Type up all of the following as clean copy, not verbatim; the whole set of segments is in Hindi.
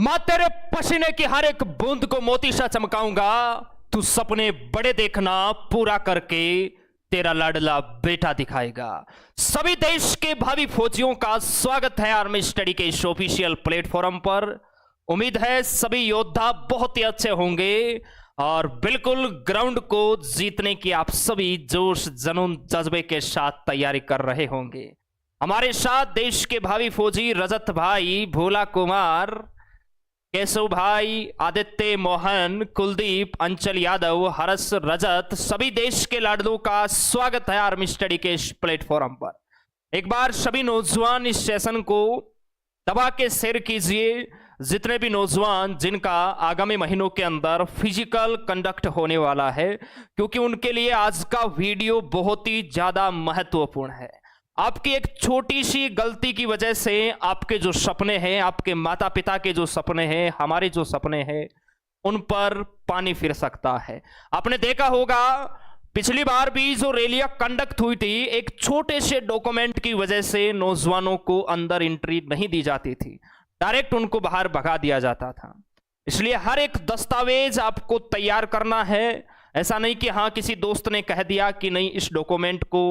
मां तेरे पसीने की हर एक बूंद को मोती सा चमकाऊंगा। तू सपने बड़े देखना, पूरा करके तेरा लाडला बेटा दिखाएगा। सभी देश के भावी फौजियों का स्वागत है आर्मी स्टडी के इस ऑफिशियल प्लेटफॉर्म पर। उम्मीद है सभी योद्धा बहुत ही अच्छे होंगे और बिल्कुल ग्राउंड को जीतने की आप सभी जोश जुनून जज्बे के साथ तैयारी कर रहे होंगे। हमारे साथ देश के भावी फौजी रजत भाई, भोला कुमार, केशव भाई, आदित्य, मोहन, कुलदीप, अंचल यादव, हर्ष, रजत, सभी देश के लाडलों का स्वागत है आर्मी स्टडी के इस प्लेटफॉर्म पर। एक बार सभी नौजवान इस सेशन को दबा के शेयर कीजिए। जितने भी नौजवान जिनका आगामी महीनों के अंदर फिजिकल कंडक्ट होने वाला है, क्योंकि उनके लिए आज का वीडियो बहुत ही ज्यादा महत्वपूर्ण है। आपकी एक छोटी सी गलती की वजह से आपके जो सपने हैं, आपके माता पिता के जो सपने हैं, हमारे जो सपने हैं, उन पर पानी फिर सकता है। आपने देखा होगा पिछली बार भी जो रैलियां कंडक्ट हुई थी, एक छोटे से डॉक्यूमेंट की वजह से नौजवानों को अंदर एंट्री नहीं दी जाती थी, डायरेक्ट उनको बाहर भगा दिया जाता था। इसलिए हर एक दस्तावेज आपको तैयार करना है। ऐसा नहीं कि हाँ किसी दोस्त ने कह दिया कि नहीं इस डॉक्यूमेंट को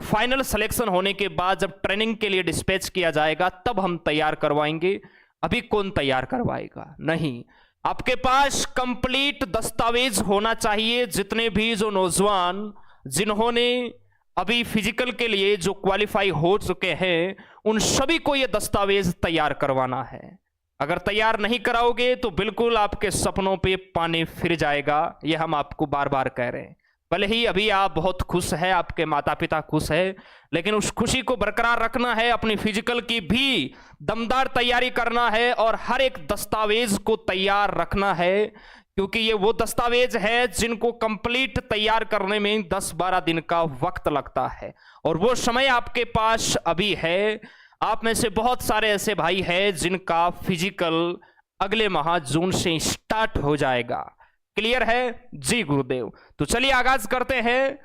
फाइनल सिलेक्शन होने के बाद जब ट्रेनिंग के लिए डिस्पैच किया जाएगा तब हम तैयार करवाएंगे, अभी कौन तैयार करवाएगा। नहीं, आपके पास कंप्लीट दस्तावेज होना चाहिए। जितने भी जो नौजवान जिन्होंने अभी फिजिकल के लिए जो क्वालिफाई हो चुके हैं, उन सभी को यह दस्तावेज तैयार करवाना है। अगर तैयार नहीं कराओगे तो बिल्कुल आपके सपनों पे पानी फिर जाएगा। यह हम आपको बार बार कह रहे हैं। भले ही अभी आप बहुत खुश हैं, आपके माता पिता खुश है, लेकिन उस खुशी को बरकरार रखना है। अपनी फिजिकल की भी दमदार तैयारी करना है और हर एक दस्तावेज को तैयार रखना है, क्योंकि ये वो दस्तावेज है जिनको कंप्लीट तैयार करने में 10-12 दिन का वक्त लगता है और वो समय आपके पास अभी है। आप में से बहुत सारे ऐसे भाई हैं जिनका फिजिकल अगले माह जून से स्टार्ट हो जाएगा। क्लियर है जी गुरुदेव? तो चलिए आगाज करते हैं।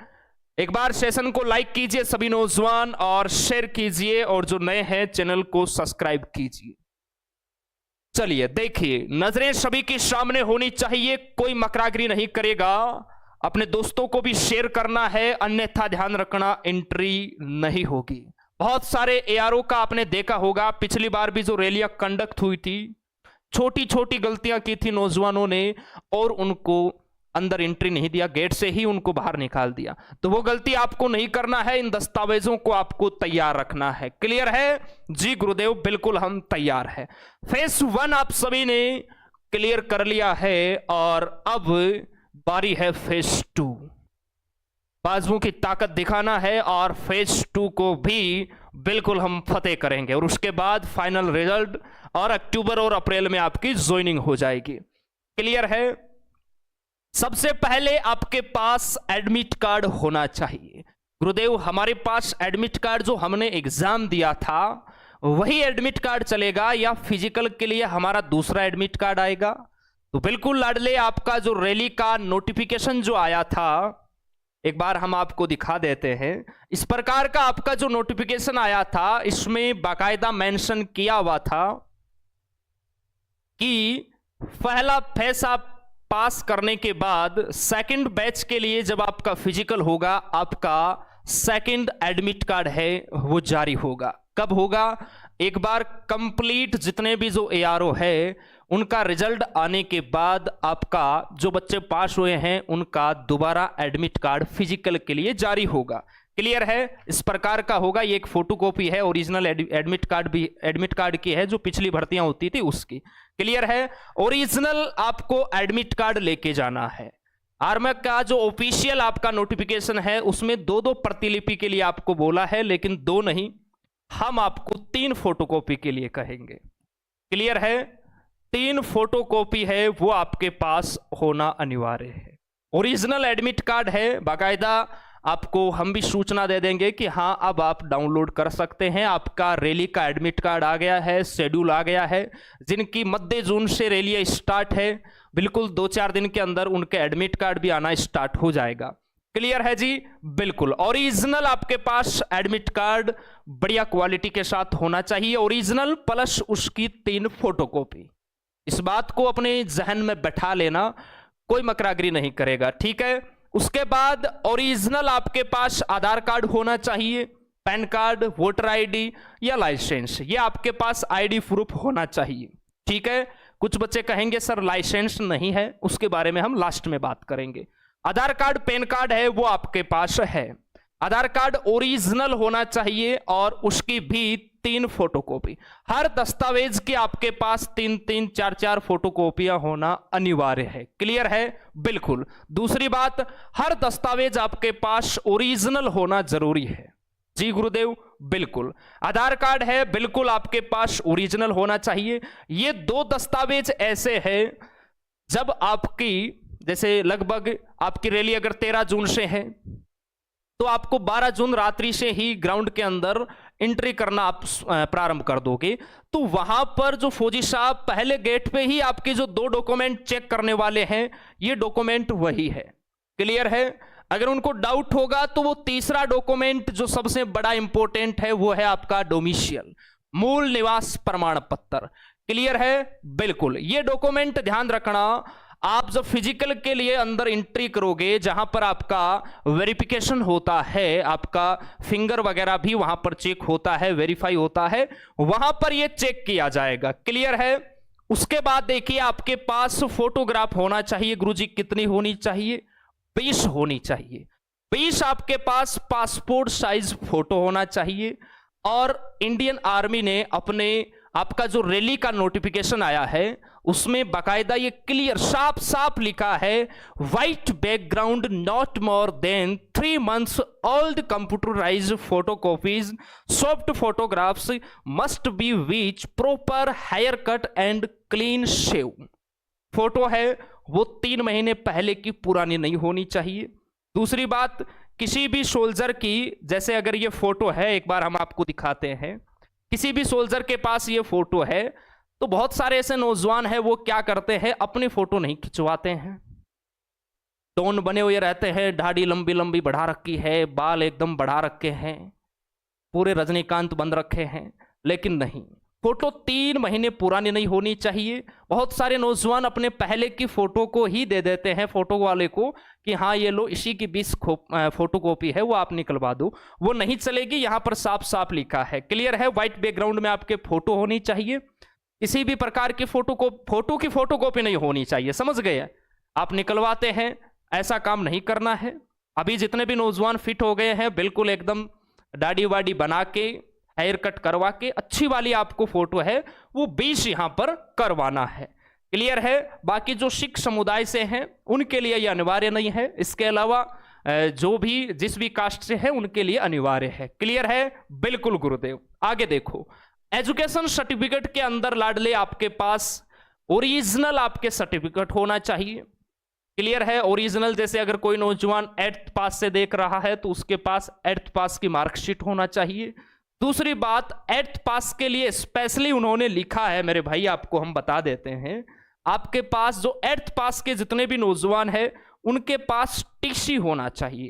एक बार सेशन को लाइक कीजिए सभी नौजवान और शेयर कीजिए, और जो नए हैं चैनल को सब्सक्राइब कीजिए। चलिए देखिए, नजरें सभी के सामने होनी चाहिए, कोई मकरागिरी नहीं करेगा। अपने दोस्तों को भी शेयर करना है, अन्यथा ध्यान रखना एंट्री नहीं होगी। बहुत सारे एआरओ का आपने देखा होगा, पिछली बार भी जो रैलियां कंडक्ट हुई थी, छोटी छोटी गलतियां की थी नौजवानों ने और उनको अंदर एंट्री नहीं दिया, गेट से ही उनको बाहर निकाल दिया। तो वो गलती आपको नहीं करना है, इन दस्तावेजों को आपको तैयार रखना है। क्लियर है जी गुरुदेव? बिल्कुल हम तैयार है। फेज 1 आप सभी ने क्लियर कर लिया है और अब बारी है फेज 2। बाजुओं की ताकत दिखाना है और फेज 2 को भी बिल्कुल हम फतेह करेंगे और उसके बाद फाइनल रिजल्ट और अक्टूबर और अप्रैल में आपकी ज्वाइनिंग हो जाएगी। क्लियर है? सबसे पहले आपके पास एडमिट कार्ड होना चाहिए। गुरुदेव हमारे पास एडमिट कार्ड जो हमने एग्जाम दिया था वही एडमिट कार्ड चलेगा या फिजिकल के लिए हमारा दूसरा एडमिट कार्ड आएगा? तो बिल्कुल लाडले, आपका जो रैली का नोटिफिकेशन जो आया था, एक बार हम आपको दिखा देते हैं। इस प्रकार का आपका जो नोटिफिकेशन आया था, इसमें बाकायदा मेंशन किया हुआ था कि पहला फेज आप पास करने के बाद सेकंड बैच के लिए जब आपका फिजिकल होगा, आपका सेकंड एडमिट कार्ड है वो जारी होगा। कब होगा? एक बार कंप्लीट जितने भी जो एआरओ है उनका रिजल्ट आने के बाद आपका जो बच्चे पास हुए हैं उनका दोबारा एडमिट कार्ड फिजिकल के लिए जारी होगा। क्लियर है? इस प्रकार का होगा। ये एक फोटोकॉपी है, ओरिजिनल एडमिट कार्ड भी एडमिट कार्ड की है जो पिछली भर्तियां होती थी उसकी। क्लियर है? ओरिजिनल आपको एडमिट कार्ड लेके जाना है। आर्मी का जो ऑफिशियल आपका नोटिफिकेशन है उसमें 2-2 प्रतिलिपि के लिए आपको बोला है, लेकिन 2 नहीं, हम आपको 3 फोटोकॉपी के लिए कहेंगे। क्लियर है? 3 फोटोकॉपी है वो आपके पास होना अनिवार्य है। ओरिजिनल एडमिट कार्ड है, बाकायदा आपको हम भी सूचना दे देंगे कि हाँ अब आप डाउनलोड कर सकते हैं। आपका रैली का एडमिट कार्ड आ गया है, शेड्यूल आ गया है। जिनकी मध्य जून से रैली स्टार्ट है, बिल्कुल 2-4 दिन के अंदर उनके एडमिट कार्ड भी आना स्टार्ट हो जाएगा। क्लियर है जी? बिल्कुल ओरिजिनल आपके पास एडमिट कार्ड बढ़िया क्वालिटी के साथ होना चाहिए, ओरिजिनल प्लस उसकी 3 फोटोकॉपी। इस बात को अपने जहन में बैठा लेना, कोई मकरागिरी नहीं करेगा, ठीक है। उसके बाद ओरिजिनल आपके पास आधार कार्ड होना चाहिए, पैन कार्ड, वोटर आईडी या लाइसेंस, ये आपके पास आईडी प्रूफ होना चाहिए, ठीक है। कुछ बच्चे कहेंगे सर लाइसेंस नहीं है, उसके बारे में हम लास्ट में बात करेंगे। आधार कार्ड, पैन कार्ड है वो आपके पास है। आधार कार्ड ओरिजिनल होना चाहिए और उसकी भी 3 फोटोकॉपी। हर दस्तावेज की आपके पास 3-3, 4-4 फोटोकॉपियां होना अनिवार्य है। क्लियर है? बिल्कुल। दूसरी बात, हर दस्तावेज आपके पास ओरिजिनल होना जरूरी है। जी गुरुदेव, बिल्कुल। आधार कार्ड है, बिल्कुल आपके पास ओरिजिनल होना चाहिए। ये 2 दस्तावेज ऐसे हैं, जब आपकी जैसे लगभग आपकी रैली अगर 13 जून से है तो आपको 12 जून रात्रि से ही ग्राउंड के अंदर एंट्री करना आप प्रारंभ कर दोगे, तो वहां पर जो फौजी साहब पहले गेट पे ही आपके जो 2 डॉक्यूमेंट चेक करने वाले हैं, ये डॉक्यूमेंट वही है। क्लियर है? अगर उनको डाउट होगा तो वो तीसरा डॉक्यूमेंट जो सबसे बड़ा इंपॉर्टेंट है वो है आपका डोमिशियल, मूल निवास प्रमाण पत्र। क्लियर है? बिल्कुल। ये डॉक्यूमेंट ध्यान रखना, आप जब फिजिकल के लिए अंदर एंट्री करोगे, जहां पर आपका वेरिफिकेशन होता है, आपका फिंगर वगैरह भी वहां पर चेक होता है, वेरीफाई होता है, वहां पर यह चेक किया जाएगा। क्लियर है? उसके बाद देखिए आपके पास फोटोग्राफ होना चाहिए। गुरुजी कितनी होनी चाहिए? 20 होनी चाहिए। 20 आपके पास पासपोर्ट साइज फोटो होना चाहिए। और इंडियन आर्मी ने अपने आपका जो रैली का नोटिफिकेशन आया है उसमें बाकायदा ये क्लियर साफ साफ लिखा है, white background not more than 3 months old computerised photocopies soft photographs must be which proper hair cut and clean shave. Photo है वो 3 महीने पहले की पुरानी नहीं होनी चाहिए। दूसरी बात, किसी भी सोल्जर की, जैसे अगर ये फोटो है, एक बार हम आपको दिखाते हैं, किसी भी सोल्जर के पास ये फोटो है तो बहुत सारे ऐसे नौजवान हैं वो क्या करते हैं, अपनी फोटो नहीं खिंचवाते हैं, टोन बने हुए रहते हैं, दाढ़ी लंबी लंबी बढ़ा रखी है, बाल एकदम बढ़ा रखे हैं, पूरे रजनीकांत बन रखे हैं, लेकिन नहीं, फोटो 3 महीने पुरानी नहीं होनी चाहिए। बहुत सारे नौजवान अपने पहले की फोटो को ही दे देते हैं फोटो वाले को कि हाँ ये लो इसी की 20 फोटोकॉपी है, वो आप निकलवा दो। वो नहीं चलेगी, यहां पर साफ साफ लिखा है। क्लियर है? व्हाइट बैकग्राउंड में आपके फोटो होनी चाहिए। किसी भी प्रकार की फोटो की फोटोकॉपी नहीं होनी चाहिए। समझ गए? आप निकलवाते हैं, ऐसा काम नहीं करना है। अभी जितने भी नौजवान फिट हो गए हैं, बिल्कुल एकदम दाढ़ी वाड़ी बना के, हेयर कट करवा के, अच्छी वाली आपको फोटो है वो 20 यहां पर करवाना है। क्लियर है? बाकी जो सिख समुदाय से हैं उनके लिए यह अनिवार्य नहीं है। इसके अलावा जो भी जिस भी कास्ट से है उनके लिए अनिवार्य है। क्लियर है? बिल्कुल गुरुदेव। आगे देखो, एजुकेशन सर्टिफिकेट के अंदर लाडले आपके पास ओरिजिनल आपके सर्टिफिकेट होना चाहिए। क्लियर है? ओरिजिनल, जैसे अगर कोई नौजवान 8th पास से देख रहा है तो उसके पास 8th पास की मार्कशीट होना चाहिए। दूसरी बात, 8th पास के लिए स्पेशली उन्होंने लिखा है, मेरे भाई आपको हम बता देते हैं, आपके पास जो 8th पास के जितने भी नौजवान हैं उनके पास टीसी होना चाहिए।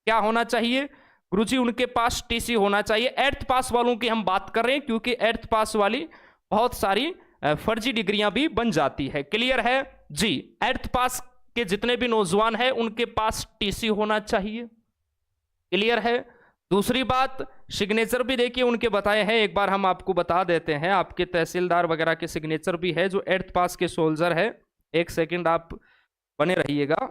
क्या होना चाहिए गुरुजी? उनके पास टीसी होना चाहिए। 8th पास वालों की हम बात कर रहे हैं क्योंकि 8th पास वाली बहुत सारी फर्जी डिग्रियां भी बन जाती है। क्लियर है जी? 8th पास के जितने भी नौजवान हैं उनके पास टीसी होना चाहिए। क्लियर है? दूसरी बात, सिग्नेचर भी देखिए उनके बताए हैं, एक बार हम आपको बता देते हैं। आपके तहसीलदार वगैरह के सिग्नेचर भी है जो 8th पास के सोल्जर है। एक सेकंड आप बने रहिएगा।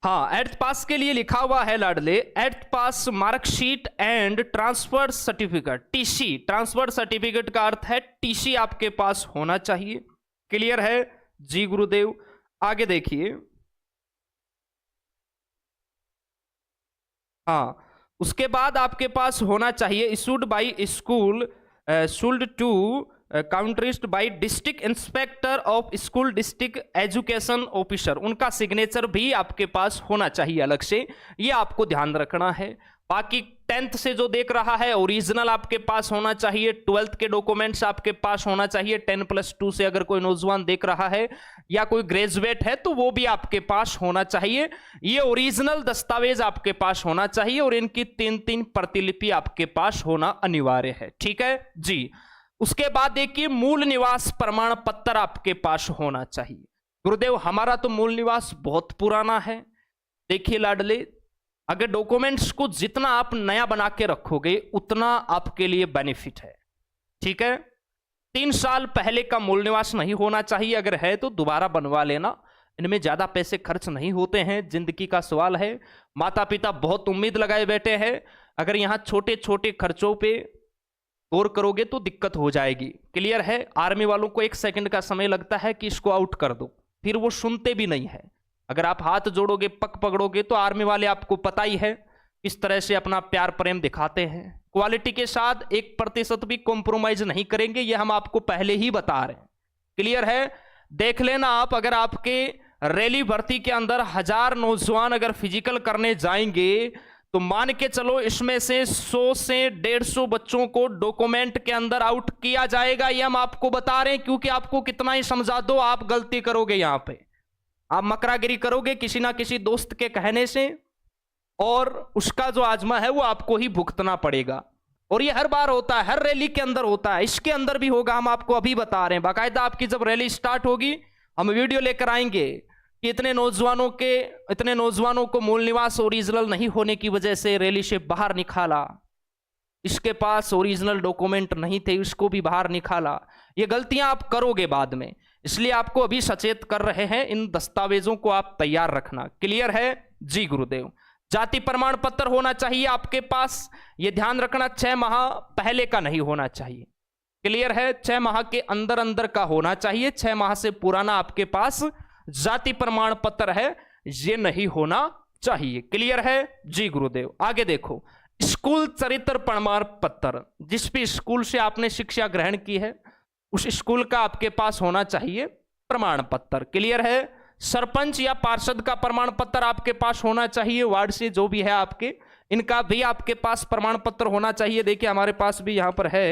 हाँ, 8th पास के लिए लिखा हुआ है लाडले, 8th pass marksheet and transfer certificate, TC. Transfer certificate का अर्थ है टीसी आपके पास होना चाहिए। क्लियर है? जी गुरुदेव। आगे देखिए, हाँ, उसके बाद आपके पास होना चाहिए issued by school should to countersigned by district inspector of school district education officer, उनका सिग्नेचर भी आपके पास होना चाहिए अलग से, ये आपको ध्यान रखना है। बाकी 10th से जो देख रहा है ओरिजिनल आपके पास होना चाहिए, 12th के डॉक्यूमेंट्स आपके पास होना चाहिए, 10+2 से अगर कोई नौजवान देख रहा है या कोई ग्रेजुएट है तो वो भी आपके पास होना चाहिए। ये ओरिजिनल दस्तावेज आपके पास होना चाहिए और इनकी 3-3 प्रतिलिपि आपके पास होना अनिवार्य है। ठीक है जी। उसके बाद देखिए मूल निवास प्रमाण पत्र आपके पास होना चाहिए। गुरुदेव हमारा तो मूल निवास बहुत पुराना है। देखिए लाडले, अगर डॉक्यूमेंट्स को जितना आप नया बना के रखोगे उतना आपके लिए बेनिफिट है। ठीक है, 3 साल पहले का मूल निवास नहीं होना चाहिए, अगर है तो दोबारा बनवा लेना, इनमें ज्यादा पैसे खर्च नहीं होते हैं, जिंदगी का सवाल है। माता पिता बहुत उम्मीद लगाए बैठे हैं, अगर यहां छोटे छोटे खर्चों पे गौर करोगे तो दिक्कत हो जाएगी। क्लियर है। आर्मी वालों को 1 सेकंड का समय लगता है कि इसको आउट कर दो, फिर वो सुनते भी नहीं है। अगर आप हाथ जोड़ोगे, पक पकड़ोगे तो आर्मी वाले आपको पता ही है किस तरह से अपना प्यार प्रेम दिखाते हैं। क्वालिटी के साथ 1% भी कॉम्प्रोमाइज नहीं करेंगे, ये हम आपको पहले ही बता रहे हैं। क्लियर है। देख लेना आप, अगर आपके रैली भर्ती के अंदर 1000 नौजवान अगर फिजिकल करने जाएंगे तो मान के चलो इसमें से 100 से 150 बच्चों को डॉक्यूमेंट के अंदर आउट किया जाएगा। ये हम आपको बता रहे हैं, क्योंकि आपको कितना ही समझा दो आप गलती करोगे, यहां पे आप मकरागिरी करोगे किसी ना किसी दोस्त के कहने से, और उसका जो आजमा है वो आपको ही भुगतना पड़ेगा। और ये हर बार होता है, हर रैली के अंदर होता है, इसके अंदर भी होगा। हम आपको अभी बता रहे हैं, बाकायदा आपकी जब रैली स्टार्ट होगी हम वीडियो लेकर आएंगे कि इतने नौजवानों को मूल निवास ओरिजिनल नहीं होने की वजह से रैली से बाहर निकाला, इसके पास ओरिजिनल डॉक्यूमेंट नहीं थे, इसको भी बाहर निकाला। ये गलतियां आप करोगे बाद में, इसलिए आपको अभी सचेत कर रहे हैं, इन दस्तावेजों को आप तैयार रखना। क्लियर है जी गुरुदेव। जाति प्रमाण पत्र होना चाहिए आपके पास, ये ध्यान रखना 6 माह पहले का नहीं होना चाहिए। क्लियर है। 6 माह के अंदर अंदर का होना चाहिए, 6 माह से पुराना आपके पास जाति प्रमाण पत्र है ये नहीं होना चाहिए। क्लियर है जी गुरुदेव। आगे देखो, स्कूल चरित्र प्रमाण पत्र, जिस भी स्कूल से आपने शिक्षा ग्रहण की है उस स्कूल का आपके पास होना चाहिए प्रमाण पत्र। क्लियर है। सरपंच या पार्षद का प्रमाण पत्र आपके पास होना चाहिए, वार्ड से जो भी है आपके, इनका भी आपके पास प्रमाण पत्र होना चाहिए। देखिए हमारे पास भी यहां पर है,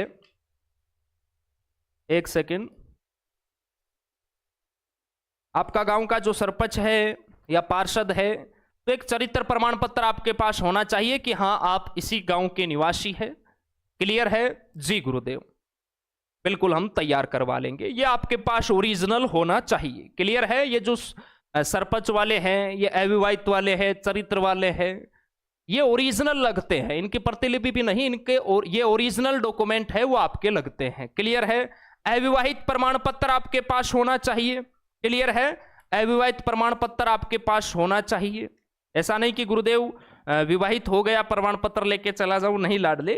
1 सेकेंड। आपका गांव का जो सरपंच है या पार्षद है तो एक चरित्र प्रमाण पत्र आपके पास होना चाहिए कि हां आप इसी गांव के निवासी है। क्लियर है जी गुरुदेव। बिल्कुल हम तैयार करवा लेंगे, ये आपके पास ओरिजिनल होना चाहिए। क्लियर है। ये जो सरपंच वाले हैं, ये अविवाहित वाले हैं, चरित्र वाले हैं, ये ओरिजिनल लगते हैं, इनकी प्रतिलिपि भी नहीं, इनके ये ओरिजिनल डॉक्यूमेंट है वो आपके लगते हैं। क्लियर है। अविवाहित प्रमाण पत्र आपके पास होना चाहिए। क्लियर है। अविवाहित प्रमाण पत्र आपके पास होना चाहिए। ऐसा नहीं कि गुरुदेव विवाहित हो गया प्रमाण पत्र लेके चला जाऊं, नहीं लाडले,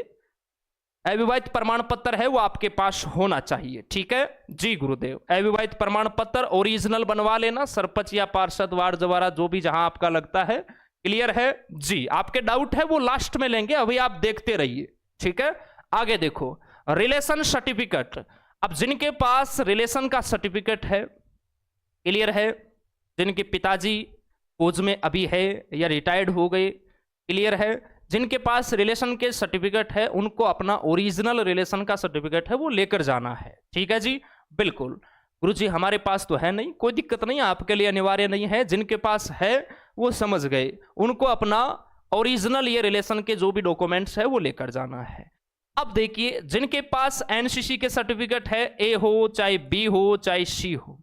अविवाहित प्रमाण पत्र है वो आपके पास होना चाहिए। ठीक है जी गुरुदेव। अविवाहित प्रमाण पत्र ओरिजिनल बनवा लेना, सरपंच या पार्षद, वार्ड जवारा, जो भी जहां आपका लगता है। क्लियर है जी। आपके डाउट है वो लास्ट में लेंगे, अभी आप देखते रहिए। ठीक है। आगे देखो, रिलेशन सर्टिफिकेट। अब जिनके पास रिलेशन का सर्टिफिकेट है, क्लियर है, जिनके पिताजी फौज में अभी है या रिटायर्ड हो गए, क्लियर है, जिनके पास रिलेशन के सर्टिफिकेट है उनको अपना ओरिजिनल रिलेशन का सर्टिफिकेट है वो लेकर जाना है। ठीक है जी। बिल्कुल गुरुजी हमारे पास तो है नहीं, कोई दिक्कत नहीं, आपके लिए अनिवार्य नहीं है, जिनके पास है वो समझ गए, उनको अपना ओरिजिनल ये रिलेशन के जो भी डॉक्यूमेंट्स है वो लेकर जाना है। अब देखिए, जिनके पास एनसीसी के सर्टिफिकेट है, ए हो चाहे बी हो चाहे सी हो,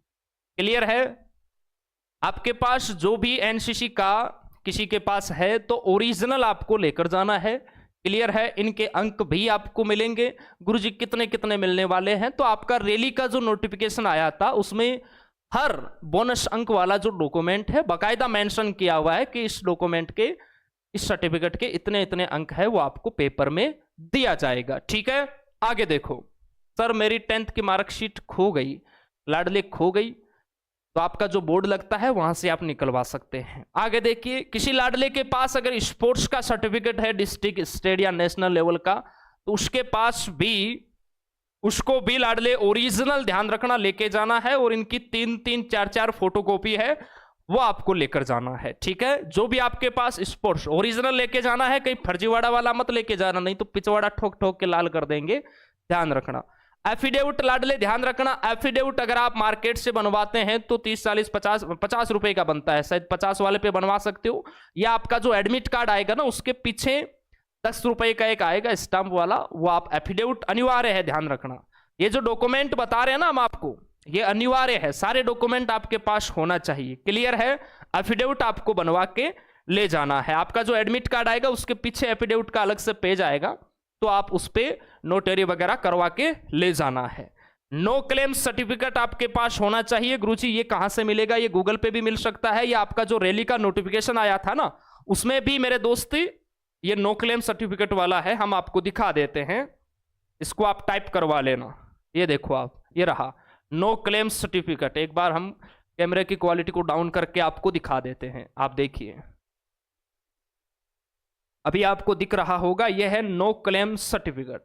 क्लियर है, आपके पास जो भी एनसीसी का किसी के पास है तो ओरिजिनल आपको लेकर जाना है। क्लियर है। इनके अंक भी आपको मिलेंगे। गुरुजी कितने कितने मिलने वाले हैं, तो आपका रैली का जो नोटिफिकेशन आया था उसमें हर बोनस अंक वाला जो डॉक्यूमेंट है बाकायदा मेंशन किया हुआ है कि इस डॉक्यूमेंट के, इस सर्टिफिकेट के इतने इतने अंक है वो आपको पेपर में दिया जाएगा। ठीक है। आगे देखो, सर मेरी 10th की मार्कशीट खो गई, लाडले खो गई, तो आपका जो बोर्ड लगता है वहां से आप निकलवा सकते हैं। आगे देखिए, किसी लाडले के पास अगर स्पोर्ट्स का सर्टिफिकेट है डिस्ट्रिक्ट, स्टेट या नेशनल लेवल का, तो उसके पास भी, उसको भी लाडले ओरिजिनल ध्यान रखना लेके जाना है, और इनकी 3-3, 4-4 फोटोकॉपी है वो आपको लेकर जाना है। ठीक है, जो भी आपके पास स्पोर्ट्स ओरिजिनल लेके जाना है, कहीं फर्जीवाड़ा वाला मत लेके जाना, नहीं तो पिछवाड़ा ठोक ठोक के लाल कर देंगे, ध्यान रखना। एफिडेविट लाडले ध्यान रखना, एफिडेविट अगर आप मार्केट से बनवाते हैं तो 30 40 50 रुपए का बनता है, शायद 50 वाले पे बनवा सकते हो, या आपका जो एडमिट कार्ड आएगा ना उसके पीछे 10 रुपए का एक आएगा स्टाम्प वाला, वो आप एफिडेविट अनिवार्य है, ध्यान रखना। ये जो डॉक्यूमेंट बता रहे हैं ना हम आपको, ये अनिवार्य है, सारे डॉक्यूमेंट आपके पास होना चाहिए। क्लियर है, एफिडेविट आपको बनवा के ले जाना है। आपका जो एडमिट कार्ड आएगा उसके पीछे एफिडेविट का अलग से पेज आएगा, तो आप उस पर नोटरी वगैरह करवा के ले जाना है। नो क्लेम सर्टिफिकेट आपके पास होना चाहिए। गुरुजी ये कहां से मिलेगा? ये गूगल पे भी मिल सकता है, या आपका जो रैली का नोटिफिकेशन आया था ना उसमें भी मेरे दोस्त ये नो क्लेम सर्टिफिकेट वाला है, हम आपको दिखा देते हैं, इसको आप टाइप करवा लेना। ये देखो आप, ये रहा नो क्लेम सर्टिफिकेट। एक बार हम कैमरे की क्वालिटी को डाउन करके आपको दिखा देते हैं, आप देखिए अभी आपको दिख रहा होगा, यह है नो क्लेम सर्टिफिकेट।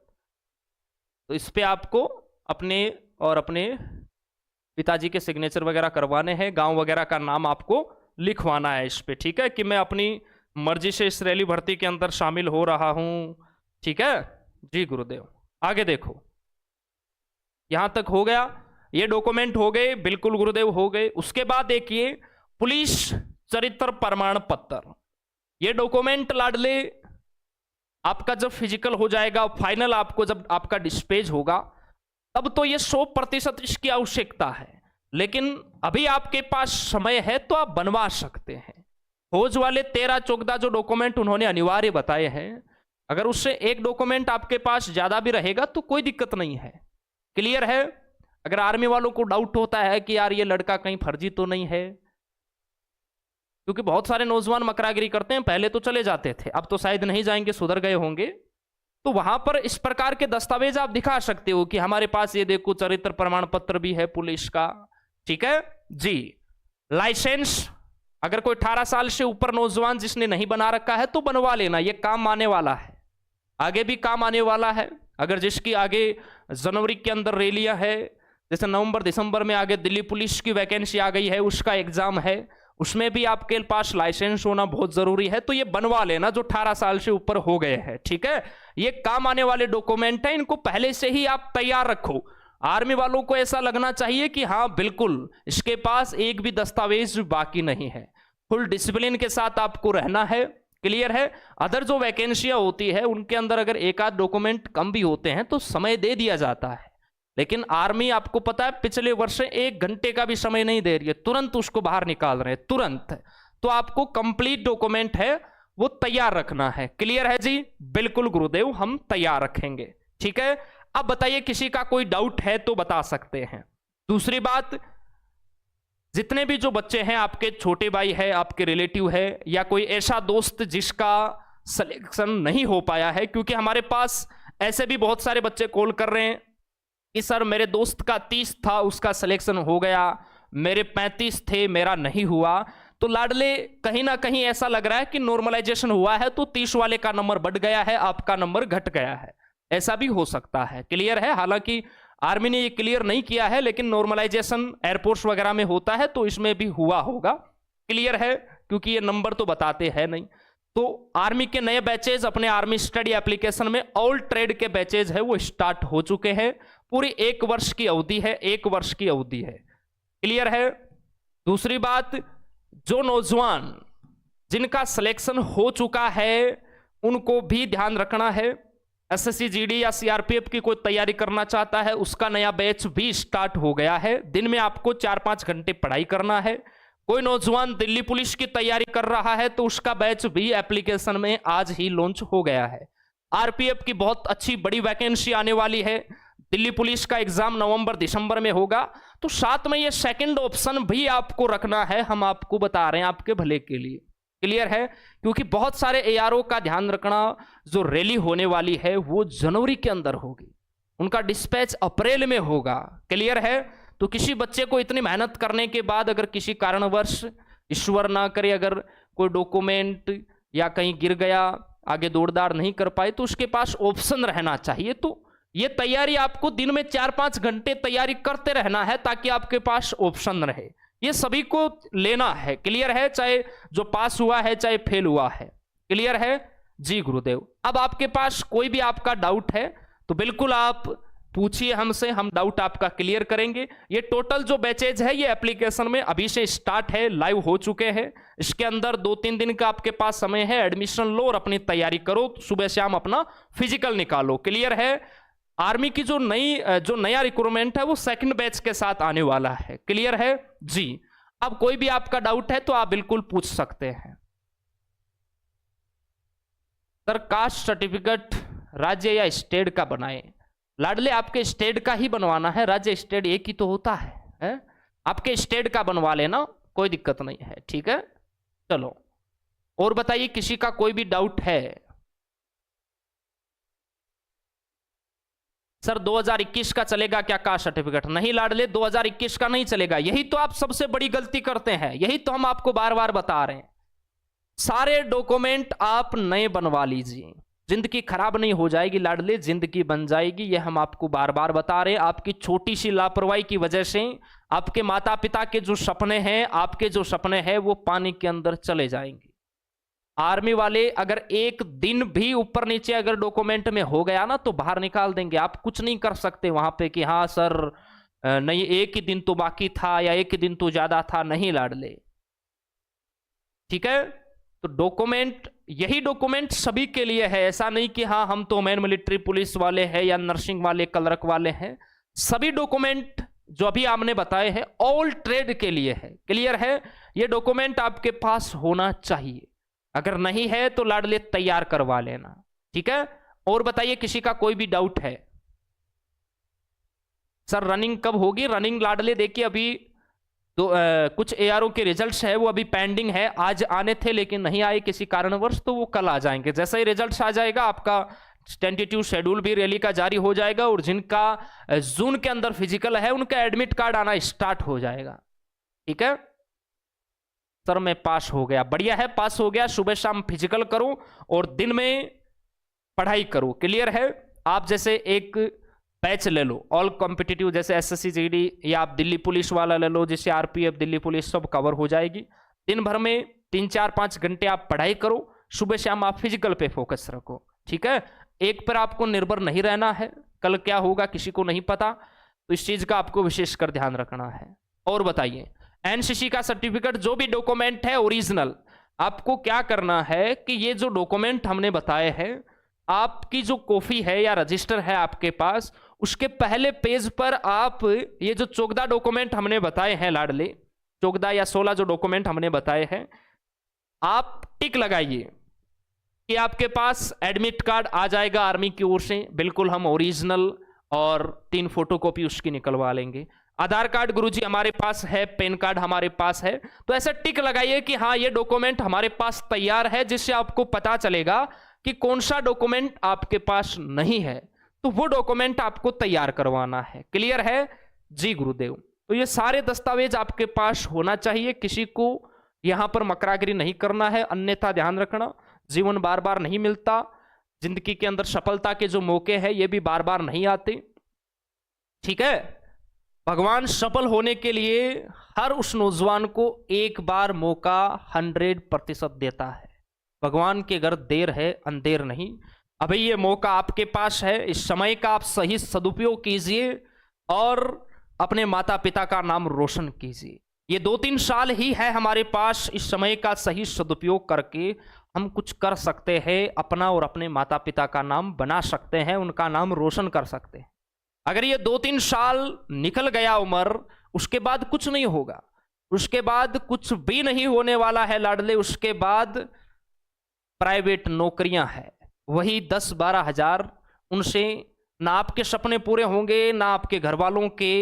तो इस पे आपको अपने और अपने पिताजी के सिग्नेचर वगैरह करवाने हैं, गांव वगैरह का नाम आपको लिखवाना है इस पे। ठीक है, कि मैं अपनी मर्जी से इस रैली भर्ती के अंदर शामिल हो रहा हूं। ठीक है जी गुरुदेव। आगे देखो, यहां तक हो गया, ये डॉक्यूमेंट हो गए, बिल्कुल गुरुदेव हो गए। उसके बाद देखिए पुलिस चरित्र प्रमाण पत्र, ये डॉक्यूमेंट लाडले आपका जब फिजिकल हो जाएगा, फाइनल आपको जब आपका डिस्पैच होगा, तब तो ये 100% इसकी आवश्यकता है, लेकिन अभी आपके पास समय है तो आप बनवा सकते हैं। फौज वाले 13-14 जो डॉक्यूमेंट उन्होंने अनिवार्य बताए हैं, अगर उससे एक डॉक्यूमेंट आपके पास ज्यादा भी रहेगा तो कोई दिक्कत नहीं है। क्लियर है? अगर आर्मी वालों को डाउट होता है कि यार ये लड़का कहीं फर्जी तो नहीं है, क्योंकि बहुत सारे नौजवान मकरागिरी करते हैं, पहले तो चले जाते थे, अब तो शायद नहीं जाएंगे, सुधर गए होंगे, तो वहां पर इस प्रकार के दस्तावेज आप दिखा सकते हो कि हमारे पास ये देखो चरित्र प्रमाण पत्र भी है पुलिस का। ठीक है जी। लाइसेंस, अगर कोई 18 साल से ऊपर नौजवान जिसने नहीं बना रखा है तो बनवा लेना, ये काम आने वाला है, आगे भी काम आने वाला है। अगर जिसकी आगे जनवरी के अंदर रैलियां है, जैसे नवंबर दिसंबर में आगे दिल्ली पुलिस की वैकेंसी आ गई है, उसका एग्जाम है, उसमें भी आपके पास लाइसेंस होना बहुत जरूरी है, तो ये बनवा लेना जो 18 साल से ऊपर हो गए हैं। ठीक है, ये काम आने वाले डॉक्यूमेंट है, इनको पहले से ही आप तैयार रखो। आर्मी वालों को ऐसा लगना चाहिए कि हाँ बिल्कुल इसके पास एक भी दस्तावेज बाकी नहीं है, फुल डिसिप्लिन के साथ आपको रहना है। क्लियर है? अदर जो वैकेंसियां होती है उनके अंदर अगर एक आध डॉक्यूमेंट कम भी होते हैं तो समय दे दिया जाता है, लेकिन आर्मी आपको पता है पिछले वर्ष 1 घंटे का भी समय नहीं दे रही है, तुरंत उसको बाहर निकाल रहे हैं, तुरंत। तो आपको कंप्लीट डॉक्यूमेंट है वो तैयार रखना है। क्लियर है जी? बिल्कुल गुरुदेव, हम तैयार रखेंगे। ठीक है, अब बताइए किसी का कोई डाउट है तो बता सकते हैं। दूसरी बात, जितने भी जो बच्चे हैं, आपके छोटे भाई है, आपके रिलेटिव है, या कोई ऐसा दोस्त जिसका सिलेक्शन नहीं हो पाया है, क्योंकि हमारे पास ऐसे भी बहुत सारे बच्चे कॉल कर रहे हैं कि सर मेरे दोस्त का 30 था, उसका सिलेक्शन हो गया, मेरे 35 थे, मेरा नहीं हुआ। तो लाडले कहीं ना कहीं ऐसा लग रहा है कि नॉर्मलाइजेशन हुआ है तो 30 वाले का नंबर बढ़ गया है, आपका नंबर घट गया है, ऐसा भी हो सकता है। क्लियर है? हालांकि आर्मी ने ये क्लियर नहीं किया है, लेकिन नॉर्मलाइजेशन एयरपोर्ट्स वगैरह में होता है तो इसमें भी हुआ होगा। क्लियर है? क्योंकि ये नंबर तो बताते हैं नहीं। तो आर्मी के नए बैचेज अपने आर्मी स्टडी एप्लीकेशन में ऑल ट्रेड के बैचेज है वो स्टार्ट हो चुके हैं। पूरी 1 वर्ष की अवधि है, 1 वर्ष की अवधि है। क्लियर है? दूसरी बात, जो नौजवान जिनका सिलेक्शन हो चुका है उनको भी ध्यान रखना है। एसएससी जीडी या सीआरपीएफ की कोई तैयारी करना चाहता है, उसका नया बैच भी स्टार्ट हो गया है। दिन में आपको 4-5 घंटे पढ़ाई करना है। कोई नौजवान दिल्ली पुलिस की तैयारी कर रहा है तो उसका बैच भी एप्लीकेशन में आज ही लॉन्च हो गया है। आरपीएफ की बहुत अच्छी बड़ी वैकेंसी आने वाली है, दिल्ली पुलिस का एग्जाम नवंबर दिसंबर में होगा, तो साथ में ये सेकंड ऑप्शन भी आपको रखना है, हम आपको बता रहे हैं आपके भले के लिए। क्लियर है? क्योंकि बहुत सारे एआरओ का ध्यान रखना, जो रैली होने वाली है वो जनवरी के अंदर होगी, उनका डिस्पैच अप्रैल में होगा। क्लियर है? तो किसी बच्चे को इतनी मेहनत करने के बाद अगर किसी कारणवश, ईश्वर ना करे, अगर कोई डॉक्यूमेंट या कहीं गिर गया, आगे दौड़दार नहीं कर पाए, तो उसके पास ऑप्शन रहना चाहिए। तो ये तैयारी आपको दिन में 4-5 घंटे तैयारी करते रहना है ताकि आपके पास ऑप्शन रहे। ये सभी को लेना है। क्लियर है? चाहे जो पास हुआ है चाहे फेल हुआ है। क्लियर है जी गुरुदेव। अब आपके पास कोई भी आपका डाउट है तो बिल्कुल आप पूछिए हमसे, हम डाउट आपका क्लियर करेंगे। ये टोटल जो बैचेज है ये एप्लीकेशन में अभी से स्टार्ट है, लाइव हो चुके हैं। इसके अंदर 2-3 दिन का आपके पास समय है, एडमिशन लो और अपनी तैयारी करो, सुबह शाम अपना फिजिकल निकालो। क्लियर है? आर्मी की जो नया रिक्रूटमेंट है वो सेकंड बैच के साथ आने वाला है। क्लियर है जी। अब कोई भी आपका डाउट है तो आप बिल्कुल पूछ सकते हैं। सर कास्ट सर्टिफिकेट राज्य या स्टेट का बनाए? लाडले आपके स्टेट का ही बनवाना है, राज्य स्टेट एक ही तो होता है? आपके स्टेट का बनवा लेना, कोई दिक्कत नहीं है। ठीक है, चलो और बताइए किसी का कोई भी डाउट है? सर 2021 का चलेगा क्या कास्ट सर्टिफिकेट? नहीं लाडले, 2021 का नहीं चलेगा। यही तो आप सबसे बड़ी गलती करते हैं, यही तो हम आपको बार बार बता रहे हैं। सारे डॉक्यूमेंट आप नए बनवा लीजिए, जिंदगी खराब नहीं हो जाएगी लाडले, जिंदगी बन जाएगी। ये हम आपको बार बार बता रहे हैं। आपकी छोटी सी लापरवाही की वजह से आपके माता पिता के जो सपने हैं, आपके जो सपने हैं वो पानी के अंदर चले जाएंगे। आर्मी वाले अगर एक दिन भी ऊपर नीचे अगर डॉक्यूमेंट में हो गया ना तो बाहर निकाल देंगे। आप कुछ नहीं कर सकते वहां पे कि हाँ सर नहीं एक ही दिन तो बाकी था या एक ही दिन तो ज्यादा था। नहीं लाडले, ठीक है? तो डॉक्यूमेंट, यही डॉक्यूमेंट सभी के लिए है। ऐसा नहीं कि हाँ हम तो मैन मिलिट्री पुलिस वाले हैं या नर्सिंग वाले, क्लर्क वाले हैं। सभी डॉक्यूमेंट जो अभी आपने बताए हैं ऑल ट्रेड के लिए है। क्लियर है? ये डॉक्यूमेंट आपके पास होना चाहिए, अगर नहीं है तो लाडले तैयार करवा लेना। ठीक है, और बताइए किसी का कोई भी डाउट है? सर रनिंग कब होगी? रनिंग लाडले देखिए अभी तो कुछ एआरओ के रिजल्ट्स है वो अभी पेंडिंग है। आज आने थे लेकिन नहीं आए किसी कारणवश, तो वो कल आ जाएंगे। जैसे ही रिजल्ट्स आ जाएगा आपका टेंटेटिव शेड्यूल भी रैली का जारी हो जाएगा, और जिनका जून के अंदर फिजिकल है उनका एडमिट कार्ड आना स्टार्ट हो जाएगा। ठीक है सर, मैं पास हो गया। बढ़िया है, पास हो गया। सुबह शाम फिजिकल करो और दिन में पढ़ाई करो। क्लियर है? आप जैसे एक बैच ले लो ऑल कॉम्पिटिटिव, जैसे एसएससी जीडी, या आप दिल्ली पुलिस वाला ले लो, जैसे आरपीएफ, दिल्ली पुलिस, सब कवर हो जाएगी। दिन भर में 3-4-5 घंटे आप पढ़ाई करो, सुबह शाम आप फिजिकल पे फोकस रखो। ठीक है, एक पर आपको निर्भर नहीं रहना है। कल क्या होगा किसी को नहीं पता, तो इस चीज का आपको विशेषकर ध्यान रखना है। और बताइए एनसीसी का सर्टिफिकेट जो भी डॉक्यूमेंट है ओरिजिनल, आपको क्या करना है कि ये जो डॉक्यूमेंट हमने बताए हैं, आपकी जो कॉपी है या रजिस्टर है आपके पास, उसके पहले पेज पर आप ये जो 14 डॉक्यूमेंट हमने बताए हैं लाडले, 14 या 16 जो डॉक्यूमेंट हमने बताए हैं, आप टिक लगाइए कि आपके पास एडमिट कार्ड आ जाएगा आर्मी की ओर से। बिल्कुल हम ओरिजिनल और 3 फोटोकॉपी उसकी निकलवा लेंगे। आधार कार्ड गुरुजी हमारे पास है, पैन कार्ड हमारे पास है। तो ऐसा टिक लगाइए कि हाँ ये डॉक्यूमेंट हमारे पास तैयार है, जिससे आपको पता चलेगा कि कौन सा डॉक्यूमेंट आपके पास नहीं है, तो वो डॉक्यूमेंट आपको तैयार करवाना है। क्लियर है जी गुरुदेव? तो ये सारे दस्तावेज आपके पास होना चाहिए। किसी को यहां पर मकरागिरी नहीं करना है, अन्यथा ध्यान रखना जीवन बार बार नहीं मिलता। जिंदगी के अंदर सफलता के जो मौके हैं ये भी बार बार नहीं आते। ठीक है, भगवान सफल होने के लिए हर उस नौजवान को एक बार मौका 100% देता है। भगवान के घर देर है अंधेर नहीं। अभी ये मौका आपके पास है, इस समय का आप सही सदुपयोग कीजिए और अपने माता पिता का नाम रोशन कीजिए। ये 2-3 साल ही है हमारे पास, इस समय का सही सदुपयोग करके हम कुछ कर सकते हैं, अपना और अपने माता पिता का नाम बना सकते हैं, उनका नाम रोशन कर सकते हैं। अगर ये 2-3 साल निकल गया उम्र, उसके बाद कुछ नहीं होगा, उसके बाद कुछ भी नहीं होने वाला है लाडले। उसके बाद प्राइवेट नौकरियां हैं, वही 10-12 हजार, उनसे ना आपके सपने पूरे होंगे, ना आपके घर वालों के,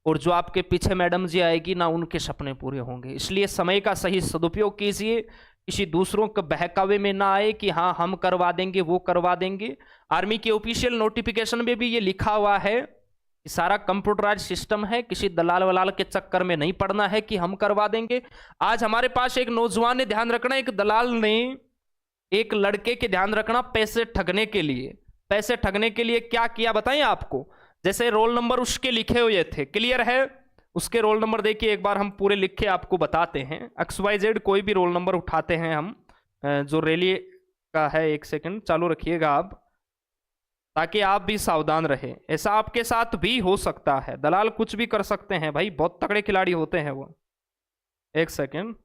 और जो आपके पीछे मैडम जी आएगी ना उनके सपने पूरे होंगे। इसलिए समय का सही सदुपयोग कीजिए, किसी दूसरों के बहकावे में ना आए कि हाँ हम करवा देंगे वो करवा देंगे। आर्मी के ऑफिशियल नोटिफिकेशन में भी ये लिखा हुआ है कि सारा कंप्यूटराइज सिस्टम है, किसी दलाल वलाल के चक्कर में नहीं पड़ना है कि हम करवा देंगे। आज हमारे पास एक नौजवान ने, ध्यान रखना, एक दलाल ने एक लड़के के, ध्यान रखना, पैसे ठगने के लिए क्या किया बताएं आपको। जैसे रोल नंबर उसके लिखे हुए थे, क्लियर है, उसके रोल नंबर देखिए, एक बार हम पूरे लिख के आपको बताते हैं। XYZ कोई भी रोल नंबर उठाते हैं हम, जो रेलवे का है। एक सेकंड चालू रखिएगा आप, ताकि आप भी सावधान रहे। ऐसा आपके साथ भी हो सकता है, दलाल कुछ भी कर सकते हैं भाई, बहुत तगड़े खिलाड़ी होते हैं वो। एक सेकंड,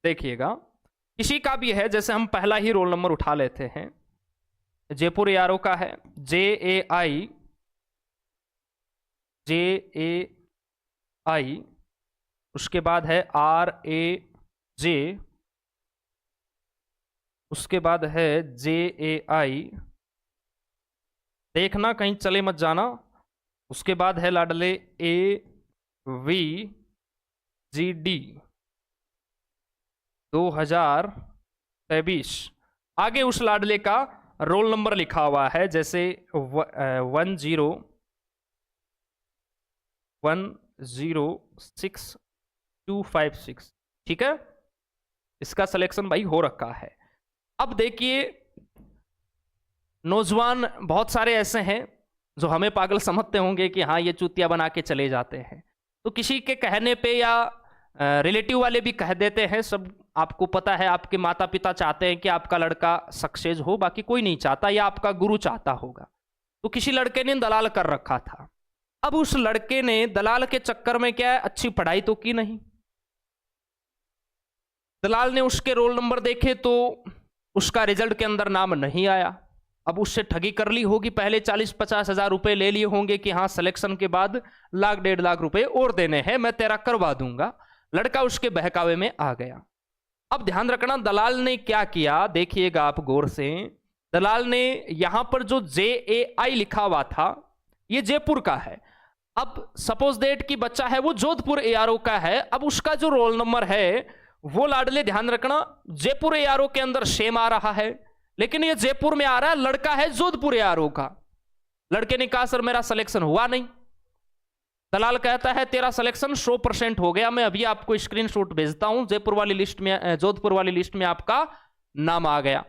देखिएगा किसी का भी है, जैसे हम पहला ही रोल नंबर उठा लेते हैं, जयपुर एआरओ का है JAI, उसके बाद है RAJ, उसके बाद है JAI, देखना कहीं चले मत जाना। उसके बाद है लाडले AVGD 2023। आगे उस लाडले का रोल नंबर लिखा हुआ है, जैसे 10106 ठीक है, इसका सिलेक्शन भाई हो रखा है। अब देखिए, नौजवान बहुत सारे ऐसे हैं जो हमें पागल समझते होंगे कि हाँ ये चूतिया बना के चले जाते हैं, तो किसी के कहने पे या रिलेटिव वाले भी कह देते हैं। सब आपको पता है, आपके माता पिता चाहते हैं कि आपका लड़का सक्सेस हो, बाकी कोई नहीं चाहता, या आपका गुरु चाहता होगा। तो किसी लड़के ने दलाल कर रखा था। अब उस लड़के ने दलाल के चक्कर में क्या है, अच्छी पढ़ाई तो की नहीं। दलाल ने उसके रोल नंबर देखे तो उसका रिजल्ट के अंदर नाम नहीं आया। अब उससे ठगी कर ली होगी, पहले 40-50 हजार रुपए ले लिए होंगे कि हाँ सिलेक्शन के बाद 1-1.5 लाख रुपए और देने हैं, मैं तेरा करवा दूंगा। लड़का उसके बहकावे में आ गया। अब ध्यान रखना दलाल ने क्या किया, देखिएगा आप गौर से। दलाल ने यहां पर जो JAI लिखा हुआ था ये जयपुर का है। अब सपोज दैट कि बच्चा है वो जोधपुर ARO का है। अब उसका जो रोल नंबर है वो लाडले ध्यान रखना जयपुर ARO के अंदर सेम आ रहा है, लेकिन ये जयपुर में आ रहा है, लड़का है जोधपुर ARO का। लड़के ने कहा सर मेरा सिलेक्शन हुआ नहीं। दलाल कहता है तेरा सिलेक्शन 100% हो गया, मैं अभी आपको स्क्रीनशॉट भेजता हूं, जयपुर वाली लिस्ट में, जोधपुर वाली लिस्ट में आपका नाम आ गया।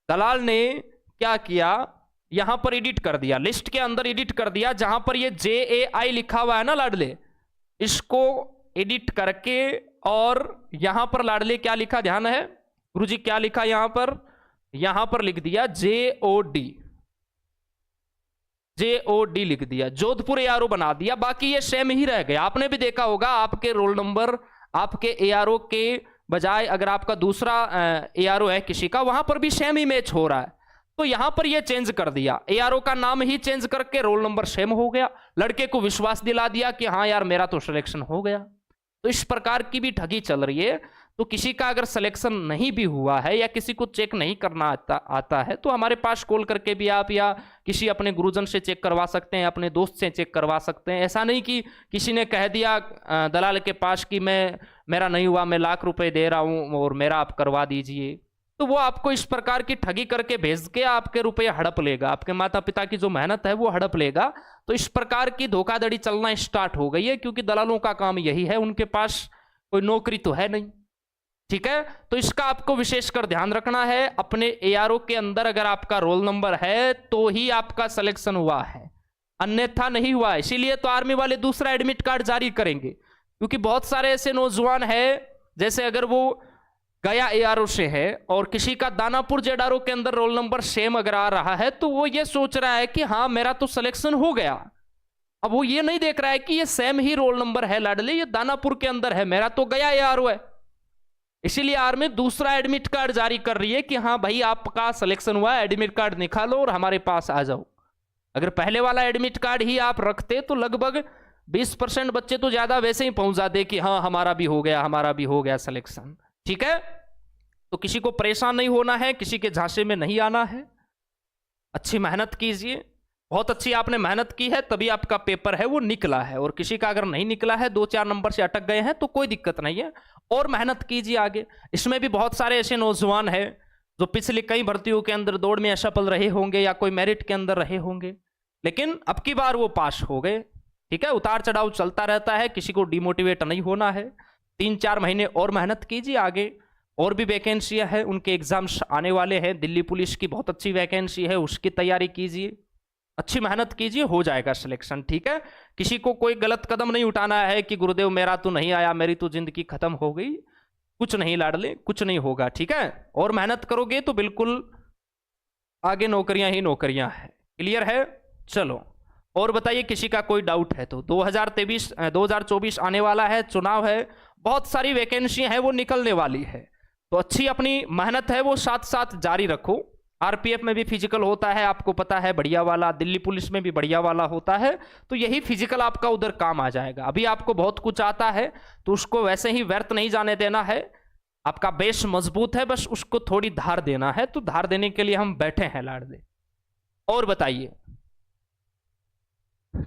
दलाल ने क्या किया, यहां पर एडिट कर दिया, लिस्ट के अंदर एडिट कर दिया, जहां पर ये JAI लिखा हुआ है ना लाडले, इसको एडिट करके और यहां पर लाडले क्या लिखा, ध्यान है गुरुजी क्या लिखा यहां पर लिख दिया JOD लिख दिया, जोधपुर ARO बना दिया। बाकी ये सेम ही रह गया। आपने भी देखा होगा आपके रोल नंबर आपके ARO के बजाय अगर आपका दूसरा ARO है किसी का, वहां पर भी सेम ही मैच हो रहा है। तो यहां पर ये चेंज कर दिया, ARO का नाम ही चेंज करके रोल नंबर सेम हो गया। लड़के को विश्वास दिला दिया कि हाँ यार मेरा तो सिलेक्शन हो गया। तो इस प्रकार की भी ठगी चल रही है। तो किसी का अगर सिलेक्शन नहीं भी हुआ है या किसी को चेक नहीं करना आता है तो हमारे पास कॉल करके भी आप या किसी अपने गुरुजन से चेक करवा सकते हैं, अपने दोस्त से चेक करवा सकते हैं। ऐसा नहीं कि किसी ने कह दिया दलाल के पास कि मेरा नहीं हुआ, मैं 1 लाख रुपए दे रहा हूं और मेरा आप करवा दीजिए, तो वो आपको इस प्रकार की ठगी करके भेज के आपके रुपये हड़प लेगा, आपके माता पिता की जो मेहनत है वो हड़प लेगा। तो इस प्रकार की धोखाधड़ी चलना स्टार्ट हो गई है, क्योंकि दलालों का काम यही है, उनके पास कोई नौकरी तो है नहीं। ठीक है, तो इसका आपको विशेषकर ध्यान रखना है। अपने ARO के अंदर अगर आपका रोल नंबर है तो ही आपका सिलेक्शन हुआ है, अन्यथा नहीं हुआ है। इसीलिए तो आर्मी वाले दूसरा एडमिट कार्ड जारी करेंगे, क्योंकि बहुत सारे ऐसे नौजवान हैं, जैसे अगर वो गया ARO से है और किसी का दानापुर JADRO के अंदर रोल नंबर सेम अगर आ रहा है तो वो ये सोच रहा है कि हाँ मेरा तो सिलेक्शन हो गया। अब वो ये नहीं देख रहा है कि ये सेम ही रोल नंबर है लाडले, ये दानापुर के अंदर है, मेरा तो गया ARO है। इसीलिए आर्मी दूसरा एडमिट कार्ड जारी कर रही है कि हाँ भाई आपका सिलेक्शन हुआ है, एडमिट कार्ड निकालो और हमारे पास आ जाओ। अगर पहले वाला एडमिट कार्ड ही आप रखते तो लगभग 20% बच्चे तो ज्यादा वैसे ही पहुंच जाते कि हाँ हमारा भी हो गया सिलेक्शन। ठीक है, तो किसी को परेशान नहीं होना है, किसी के झांसे में नहीं आना है। अच्छी मेहनत कीजिए, बहुत अच्छी आपने मेहनत की है तभी आपका पेपर है वो निकला है। और किसी का अगर नहीं निकला है, 2-4 नंबर से अटक गए हैं, तो कोई दिक्कत नहीं है, और मेहनत कीजिए आगे। इसमें भी बहुत सारे ऐसे नौजवान हैं जो पिछले कई भर्तियों के अंदर दौड़ में असफल रहे होंगे या कोई मेरिट के अंदर रहे होंगे, लेकिन अब की बार वो पास हो गए। ठीक है, उतार चढ़ाव चलता रहता है, किसी को डिमोटिवेट नहीं होना है। 3-4 महीने और मेहनत कीजिए, आगे और भी वैकेंसियां हैं, उनके एग्जाम्स आने वाले हैं। दिल्ली पुलिस की बहुत अच्छी वैकेंसी है, उसकी तैयारी कीजिए। अच्छी मेहनत कीजिए, हो जाएगा सिलेक्शन, ठीक है। किसी को कोई गलत कदम नहीं उठाना है कि गुरुदेव मेरा तो नहीं आया, मेरी तो जिंदगी खत्म हो गई। कुछ नहीं लाडले, कुछ नहीं होगा, ठीक है। और मेहनत करोगे तो बिल्कुल आगे नौकरियां ही नौकरियां हैं। क्लियर है? चलो और बताइए, किसी का कोई डाउट है तो। 2024 आने वाला है, चुनाव है, बहुत सारी वैकेंसी है वो निकलने वाली है, तो अच्छी अपनी मेहनत है वो साथ साथ जारी रखो। आरपीएफ में भी फिजिकल होता है, आपको पता है, बढ़िया वाला। दिल्ली पुलिस में भी बढ़िया वाला होता है, तो यही फिजिकल आपका उधर काम आ जाएगा। अभी आपको बहुत कुछ आता है तो उसको वैसे ही व्यर्थ नहीं जाने देना है। आपका बेस मजबूत है, बस उसको थोड़ी धार देना है, तो धार देने के लिए हम बैठे हैं लाडले। और बताइए,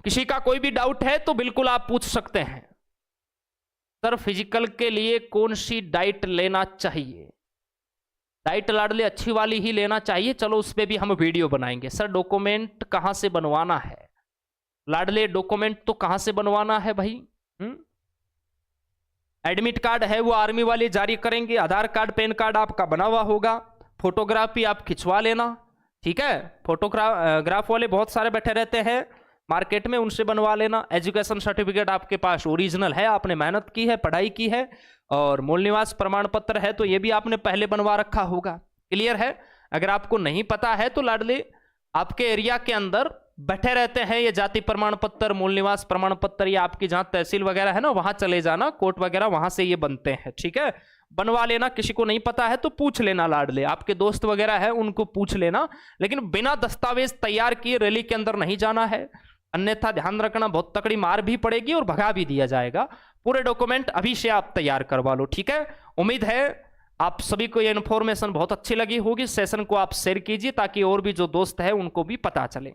किसी का कोई भी डाउट है तो बिल्कुल आप पूछ सकते हैं। सर फिजिकल के लिए कौन सी डाइट लेना चाहिए? डाइट लाडले अच्छी वाली ही लेना चाहिए। चलो उस पर भी हम वीडियो बनाएंगे। सर डॉक्यूमेंट कहां से बनवाना है? लाडले डॉक्यूमेंट तो कहां से बनवाना है भाई? एडमिट कार्ड है वो आर्मी वाले जारी करेंगे, आधार कार्ड पैन कार्ड आपका बना हुआ होगा, फोटोग्राफी आप खिंचवा लेना, ठीक है। फोटोग्राफ वाले बहुत सारे बैठे रहते हैं मार्केट में, उनसे बनवा लेना। एजुकेशन सर्टिफिकेट आपके पास ओरिजिनल है, आपने मेहनत की है, पढ़ाई की है, और मूल निवास प्रमाण पत्र है तो ये भी आपने पहले बनवा रखा होगा। क्लियर है? अगर आपको नहीं पता है तो लाडले आपके एरिया के अंदर बैठे रहते हैं ये जाति प्रमाण पत्र, मूल निवास प्रमाण पत्र, या आपकी जहां तहसील वगैरह है ना वहां चले जाना, कोर्ट वगैरह वहां से ये बनते हैं, ठीक है। बनवा लेना। किसी को नहीं पता है तो पूछ लेना लाडले, आपके दोस्त वगैरह है उनको पूछ लेना, लेकिन बिना दस्तावेज तैयार किए रैली के अंदर नहीं जाना है, अन्यथा ध्यान रखना बहुत तकड़ी मार भी पड़ेगी और भगा भी दिया जाएगा। पूरे डॉक्यूमेंट अभी से आप तैयार करवा लो, ठीक है। उम्मीद है आप सभी को ये इन्फॉर्मेशन बहुत अच्छी लगी होगी। सेशन को आप शेयर कीजिए ताकि और भी जो दोस्त है उनको भी पता चले।